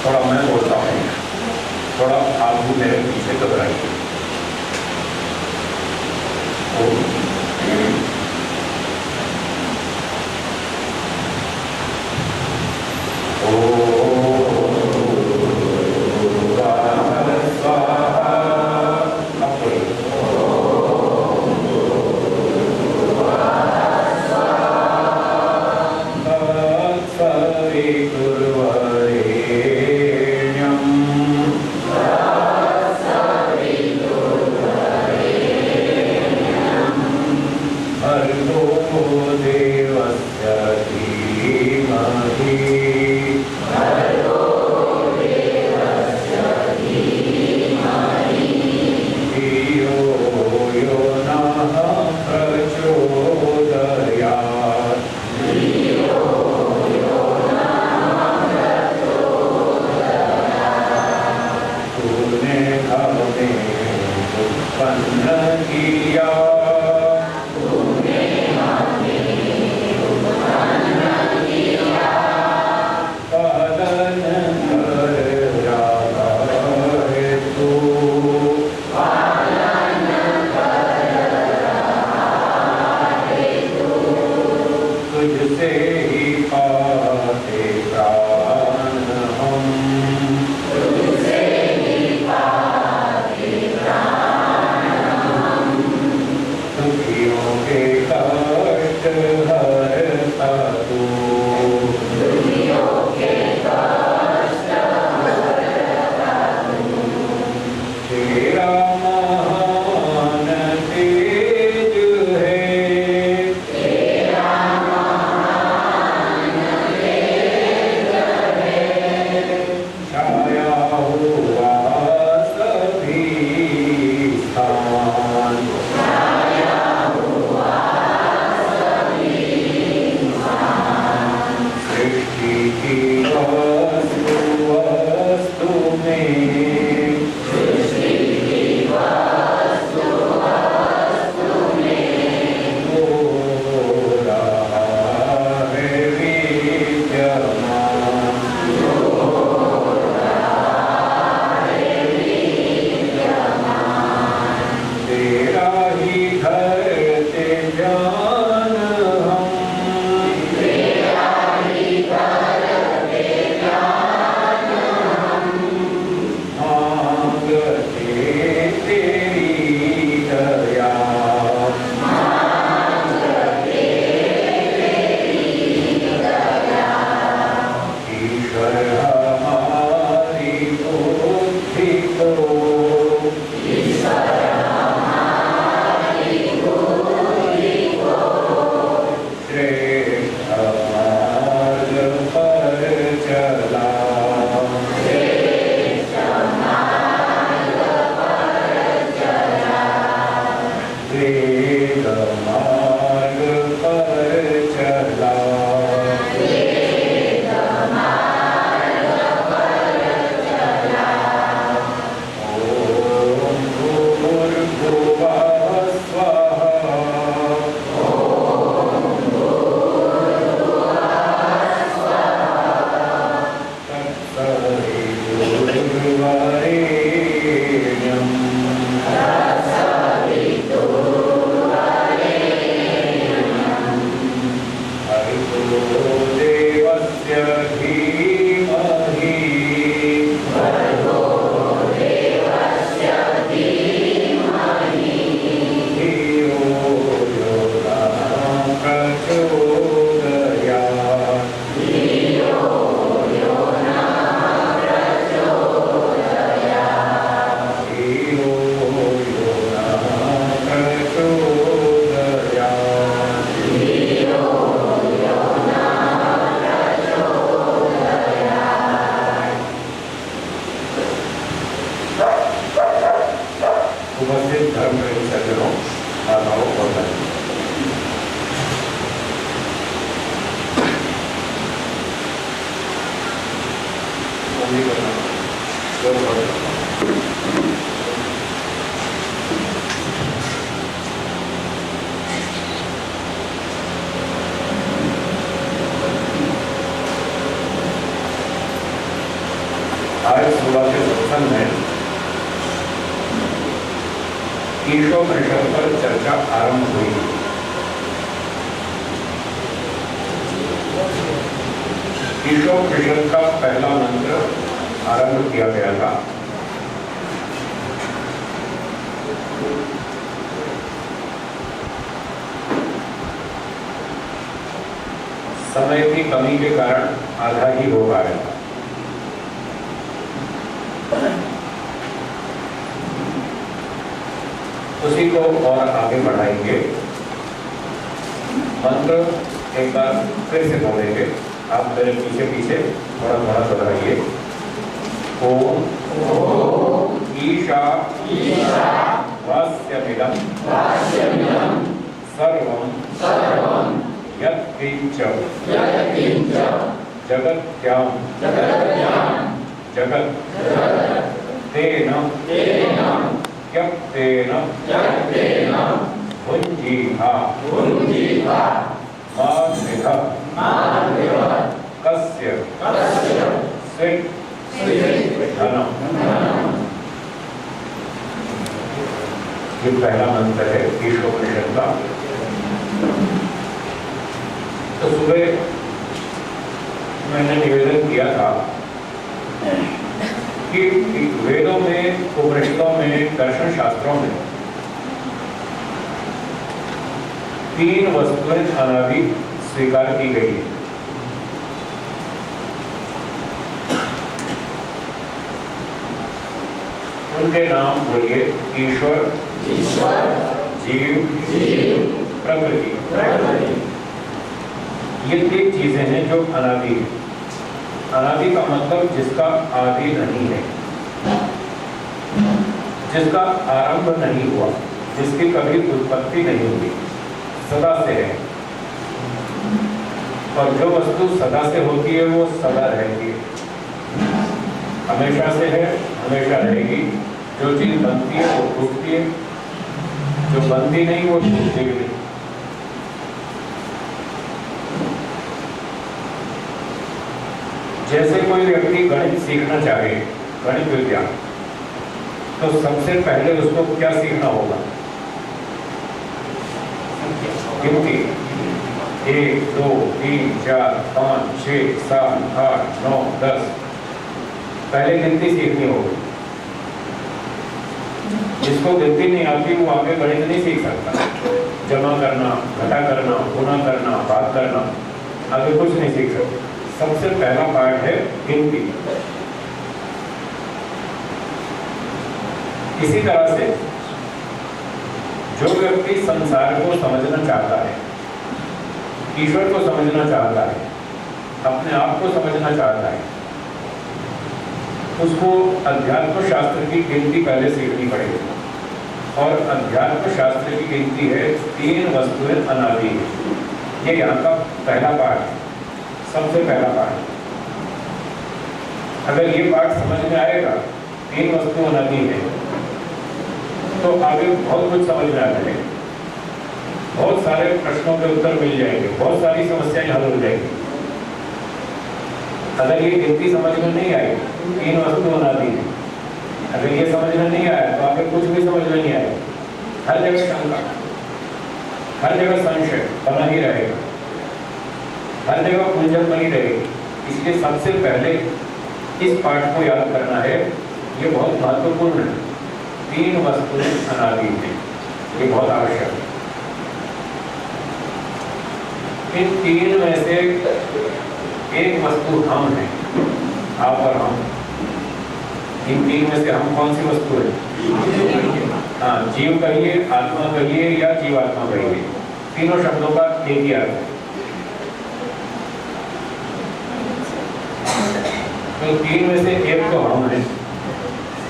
थोड़ा मैं बोलता हूँ, थोड़ा आप भी मेरे पीछे घबराइए। में ईशोपनिषद पर चर्चा आरंभ हुई। ईशोपनिषद का पहला मंत्र आरंभ किया गया था। समय की कमी के कारण आधा ही हो पाया था। उसी को और आगे बढ़ाएंगे। मंत्र एक बार फिर से बोलेंगे, आप मेरे पीछे पीछे थोड़ा थोड़ा दोहराइए। ओम ईशा वास्यमिदं सर्वं यत्किंच जगत्यां जगत् तेन यत्तेन भुञ्जीहा माद्रिह कस्य स्वित् धनम्। ये पहला मंत्र है ईशोपनिषद का। तो सुबह मैंने निवेदन किया था कि वेदों में, उपनिषदों में, दर्शन शास्त्रों में 3 वस्तुएं अनादि स्वीकार की गई है। उनके नाम बोलिए। ईश्वर, जीव, प्रकृति। ये 3 चीजें हैं जो अनादि है। अनादि का मतलब जिसका आदि नहीं है, जिसका आरंभ नहीं हुआ, जिसकी कभी उत्पत्ति नहीं हुई, सदा से है। और जो वस्तु सदा से होती है वो सदा रहेगी, हमेशा से है, हमेशा रहेगी। जो चीज बनती है वो टूटती है, जो बनती नहीं वो टूटती भी नहीं। जैसे कोई व्यक्ति गणित सीखना चाहे, गणित विज्ञान, तो सबसे पहले उसको क्या सीखना होगा? गिनती। 1 2 3 4 5 6 7 8 9 10। पहले गिनती सीखनी होगी। जिसको गिनती नहीं आती वो आगे गणित नहीं सीख सकता। जमा करना, घटा करना, गुणा करना, भाग करना, आगे कुछ नहीं सीख सकता। सबसे पहला पार्ट है गिनती। इसी तरह से जो व्यक्ति संसार को समझना चाहता है, ईश्वर को समझना चाहता है, अपने आप को समझना चाहता है, उसको अध्यात्म शास्त्र की गिनती पहले सीखनी पड़ेगी। और अध्यात्म शास्त्र की गिनती है 3 वस्तुएं अनादि है। ये यहाँ का पहला पार्ट है, सबसे पहला पार्ट। अगर ये पार्ट समझ में आएगा, 3 वस्तु अनादि है, तो आगे बहुत कुछ समझ में आ जाएगा। बहुत सारे प्रश्नों के उत्तर मिल जाएंगे, बहुत सारी समस्याएं हल हो जाएंगी। अगर ये गिनती समझ में नहीं आई, 3 वस्तु अनादि है, अगर ये समझ में नहीं आया तो आगे कुछ भी समझ में नहीं आएगा। हर जगह शंका, हर जगह संशय बना ही रहेगा, हर जगह उलझन बनी रहेगी। इसलिए सबसे पहले इस पाठ को याद करना है, ये बहुत महत्वपूर्ण है। 3 वस्तुएं अनादि हैं, ये बहुत आवश्यक है। इन 3 में से एक वस्तु हम हैं, आप और हम। इन 3 में से हम कौन सी वस्तु है? हाँ, जीव कहिए, आत्मा कहिए या जीवात्मा कहिए, तीनों शब्दों का एक ही अर्थ है। तो 3 में से एक तो हम है,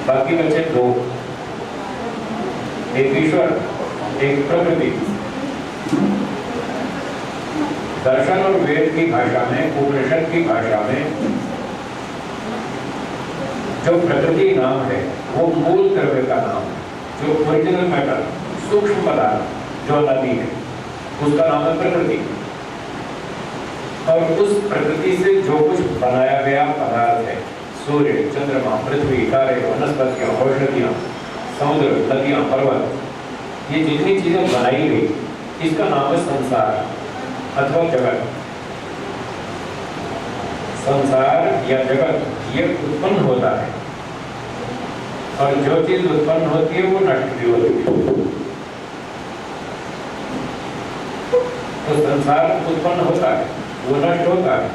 बाकी बचे 2, एक ईश्वर, एक प्रकृति। दर्शन और वेद की भाषा में, उपनिषद की भाषा में जो प्रकृति नाम है वो मूल द्रव्य का नाम है, जो ओरिजिनल मैटर, सूक्ष्म पदार्थ जो नदी है, उसका नाम है प्रकृति। और उस प्रकृति से जो कुछ बनाया गया पदार्थ है, सूर्य, चंद्रमा, पृथ्वी, तारे, वनस्पतियां, औषधियां, समुद्र, नदियां, पर्वत, ये जितनी चीजें बनाई गई, इसका नाम है संसार अथवा जगत। संसार या जगत ये उत्पन्न होता है, और जो चीज उत्पन्न होती है वो नष्ट भी होती है। तो संसार उत्पन्न होता है, वो नष्ट होता है।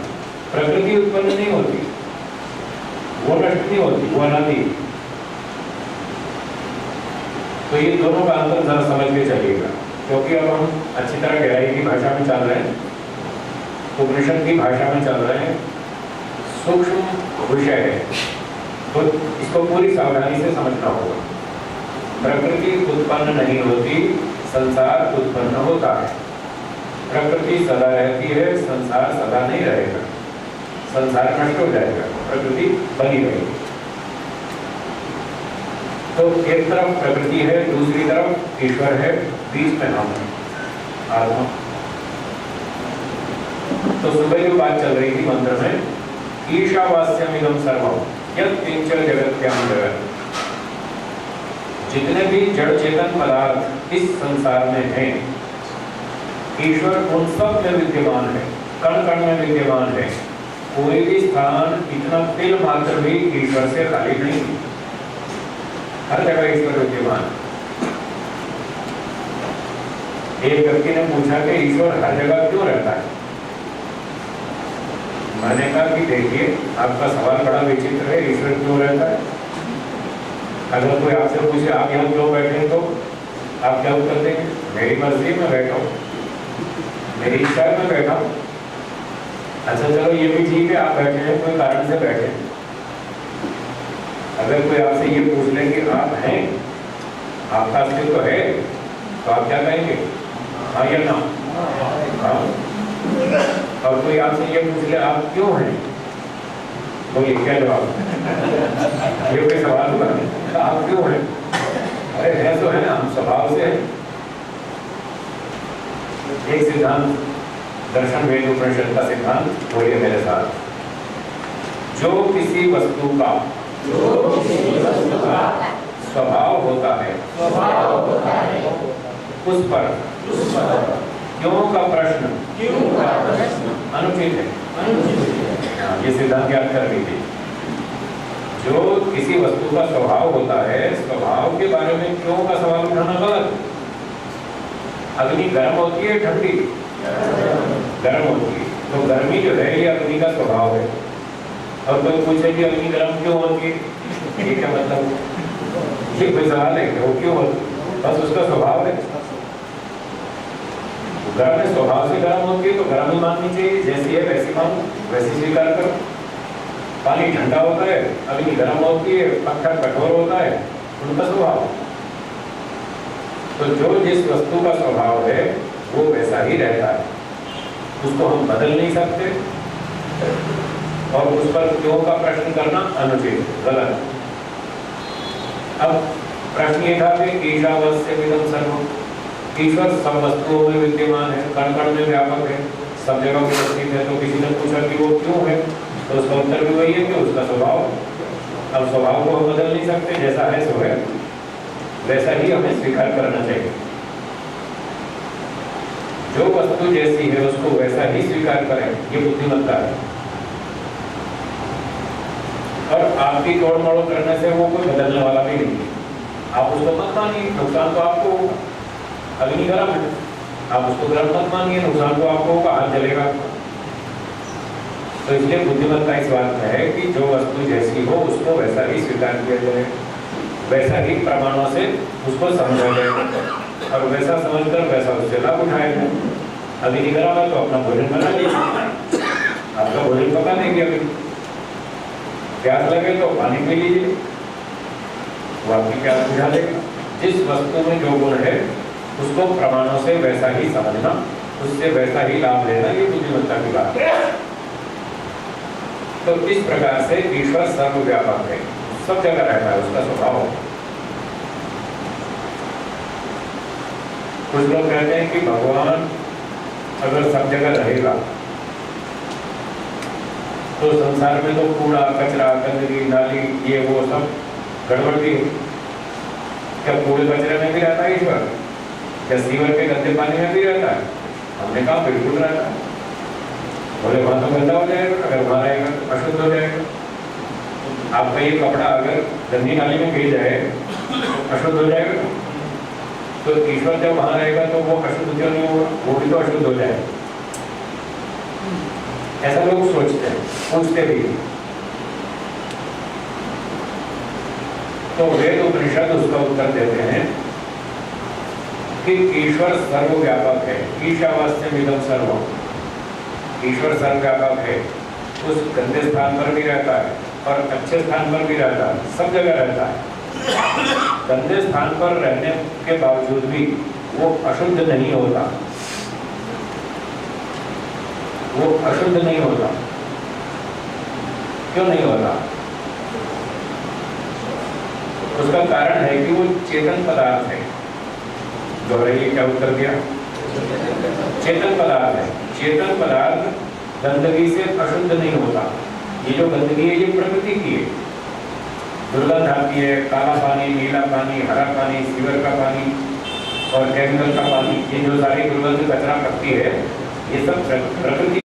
प्रकृति उत्पन्न नहीं होती, वो नष्ट नहीं होती, वो अनादि। तो ये दोनों का अंतर जरा समझ के चलिएगा, क्योंकि अब हम अच्छी तरह गहराई की भाषा में चल रहे हैं, उपनिषद की भाषा में चल रहे हैं, सूक्ष्म विषय है, तो इसको पूरी सावधानी से समझना होगा। प्रकृति उत्पन्न नहीं होती, संसार उत्पन्न होता है। प्रकृति सदा रहती है, संसार सदा नहीं रहेगा। संसार नष्ट हो जाएगा, प्रकृति बनी रहेगी। तो एक तरफ प्रकृति है, दूसरी तरफ ईश्वर है, बीच में हम हैं, आत्मा। तो सुबह जो बात चल रही थी मंत्र में, ईशावास्यमिदं सर्वं यत् किंच जगत्यां जगत्, जितने भी जड़ चेतन पदार्थ इस संसार में हैं, ईश्वर उन सब में विद्यमान है, कण कण में विद्यमान है। कोई भी स्थान इतना तिल मात्र भी ईश्वर से खाली नहीं, हर जगह ईश्वर विद्यमान। एक व्यक्ति ने पूछा कि ईश्वर हर जगह क्यों रहता है? मैंने कहा कि देखिए, आपका सवाल बड़ा विचित्र है, ईश्वर क्यों रहता है? अगर कोई आपसे पूछे आप यहाँ क्यों बैठे, तो आप क्या उत्तर देंगे? मेरी मर्जी में बैठा हूँ, मेरी इच्छा में बैठा हूँ। अच्छा चलो ये भी ठीक है, आप बैठे हैं, कोई कारण से बैठे। अगर कोई आपसे ये पूछ ले कि आप हैं, आपका अस्तित्व है, तो आप क्या कहेंगे? हाँ या ना? हाँ। और कोई आपसे ये पूछ ले आप क्यों हैं, बोलिए क्या जवाब? ये कोई सवाल हुआ? आप क्यों हैं? अरे है तो है ना, हम स्वभाव से हैं। एक सिद्धांत, दर्शन वेद उपनिषद का सिद्धांत, बोलिए मेरे साथ। जो किसी वस्तु का स्वभाव होता है, उस पर क्यों का प्रश्न अनुचित है। ये सिद्धांत याद कर लीजिए। जो किसी वस्तु का स्वभाव होता है, स्वभाव के बारे में क्यों का सवाल उठाना गलत। अग्नि गर्म होती है, ठंडी गर्म होती है, तो गर्मी जो है ये अग्नि का स्वभाव है। और कोई पूछे कि अग्नि गर्म क्यों होती है, ये क्या मतलब? ये कोई सवाल है कि वो क्यों होती? बस उसका स्वभाव है। गर्म है, स्वभाव से गर्म होती है, तो गर्म ही माननी चाहिए, जैसी है वैसी मानो, वैसी स्वीकार करो। पानी ठंडा होता है, अग्नि गर्म होती है, पत्थर कठोर होता है, उनका स्वभाव। तो जो जिस वस्तु का स्वभाव है वो वैसा ही रहता है, उसको हम बदल नहीं सकते, और उस पर क्यों का प्रश्न करना अनुचित, गलत। अब प्रश्न ये था कि ईशावास्यमिदं सर्वं, ईश्वर सब वस्तुओं में विद्यमान है, कण कण में व्यापक है, सब जगह उपस्थित है। तो किसी ने पूछा कि वो क्यों है, तो उसका उत्तर भी वही है कि उसका स्वभाव। अब स्वभाव को हम बदल नहीं सकते, जैसा है सो है, वैसा ही हमें स्वीकार करना चाहिए। जो वस्तु जैसी है उसको वैसा ही स्वीकार करें, ये बुद्धिमत्ता है। और आपकी तोड़ मोड़ करने से वो कोई बदलने वाला भी नहीं है। आप उसको मत मानिए, नुकसान तो आपको होगा। अग्नि गर्म है, आप उसको गर्म मत मानिए, नुकसान तो आपको होगा, हाथ जलेगा। तो इसलिए बुद्धिमत्ता इस बात में है कि जो वस्तु जैसी हो उसको वैसा ही स्वीकार किया जाए, वैसा ही प्रमाणों से उसको समझा जाए, और वैसा समझकर वैसा उससे लाभ उठाया जाए। अग्नि गर्म है तो अपना भोजन बना लीजिए, आपका भोजन पका देंगे। अभी प्यास लगे तो पानी पी लीजिए, वो आपकी प्यास बुझा देगा। जिस वस्तु में जो गुण है उसको प्रमाणों से वैसा ही समझना, उससे वैसा ही लाभ लेना, ये बुद्धिमत्ता की बात है। तो इस प्रकार से ईश्वर सर्वव्यापक है, सब जगह रहता है, उसका स्वभाव है। कुछ लोग कहते हैं कि भगवान अगर सब जगह रहेगा तो संसार में तो कूड़ा कचरा गंदगी नाली ये वो सब गड़बड़ भी है। क्या कूड़े कचरे में भी रहता है ईश्वर? क्या सीवर के गंदे पानी में भी रहता है? हमने कहा बिल्कुल रहता है। बोले वहां तो गंदा हो जाएगा, अगर वहां रहेगा तो अशुद्ध हो जाएगा। आपका ये कपड़ा अगर गंदी नाली में गिर जाए तो अशुद्ध हो जाएगा। तो ईश्वर जब वहां रहेगा तो वो अशुद्ध क्यों नहीं होगा? वो भी तो अशुद्ध हो जाएगा। ऐसा लोग सोचते हैं, पूछते भी। तो वेद उपनिषद उसका उत्तर देते हैं कि ईश्वर सर्वव्यापक है। ईशावास्यमिदं सर्वम्, ईश्वर सर्वव्यापक है। उस गंदे स्थान पर भी रहता है और अच्छे स्थान पर भी रहता है, सब जगह रहता है। गंदे स्थान पर रहने के बावजूद भी वो अशुद्ध नहीं होता, वो अशुद्ध नहीं होता। क्यों नहीं होता? उसका कारण है कि वो चेतन पदार्थ है। दोहराइए, क्या उत्तर दिया? चेतन पदार्थ है। चेतन पदार्थ गंदगी से अशुद्ध नहीं होता। ये जो गंदगी है ये प्रकृति की है, दुर्गंध आती है, काला पानी, नीला पानी, हरा पानी, सीवर का पानी और केमिकल का पानी, ये जो सारी दुर्गंध कचरा करती है ये सब प्रकृति